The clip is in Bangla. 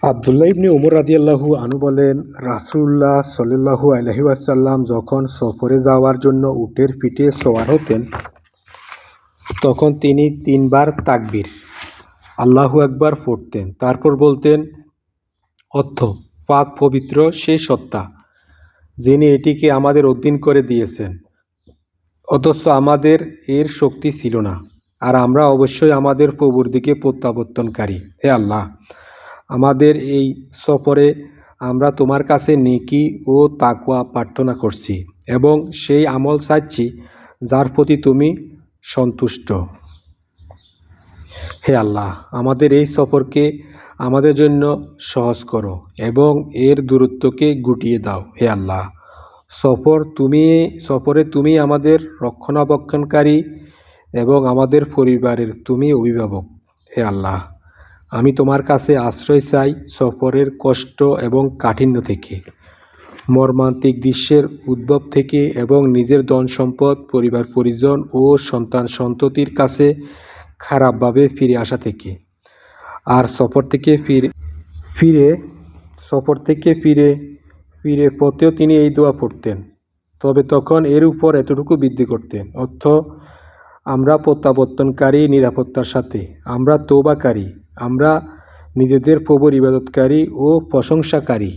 আবদুল্লাহ ইবনে উমর রাদিয়াল্লাহু আনহু বলেন, রাসূলুল্লাহ সাল্লাল্লাহু আলাইহি ওয়াসাল্লাম যখন সফরে যাওয়ার জন্য উটের পিঠে সওয়ার হতেন, তখন তিনি তিনবার তাকবীর, আল্লাহু আকবার পড়তেন। তারপর বলতেন, অর্থ পাক পবিত্র সেই সত্তা যিনি এটিকে আমাদের অধীন করে দিয়েছেন, অথচ আমাদের এর শক্তি ছিল না, আর আমরা অবশ্যই আমাদের প্রভুর দিকে প্রত্যাবর্তনকারী। হে আল্লাহ, আমাদের এই সফরে আমরা তোমার কাছে নেকি ও তাকওয়া প্রার্থনা করছি এবং সেই আমল চাইছি যার প্রতি তুমি সন্তুষ্ট। হে আল্লাহ, আমাদের এই সফরকে আমাদের জন্য সহজ করো এবং এর দূরত্বকে গুটিয়ে দাও। হে আল্লাহ, সফরে তুমি আমাদের রক্ষণাবেক্ষণকারী এবং আমাদের পরিবারের তুমি অভিভাবক। হে আল্লাহ, আমি তোমার কাছে আশ্রয় চাই সফরের কষ্ট এবং কাঠিন্য থেকে, মর্মান্তিক দৃশ্যের উদ্ভব থেকে এবং নিজের ধন সম্পদ, পরিবার পরিজন ও সন্তান সন্ততির কাছে খারাপভাবে ফিরে আসা থেকে। আর সফর থেকে ফিরে পথেও তিনি এই দোয়া পড়তেন, তবে তখন এর উপর এতটুকু বৃদ্ধি করতেন, অর্থ আমরা প্রত্যাবর্তনকারী নিরাপত্তার সাথে, আমরা তওবাকারী, আমরা নিজেদের প্রভুর ইবাদতকারী ও প্রশংসাকারী।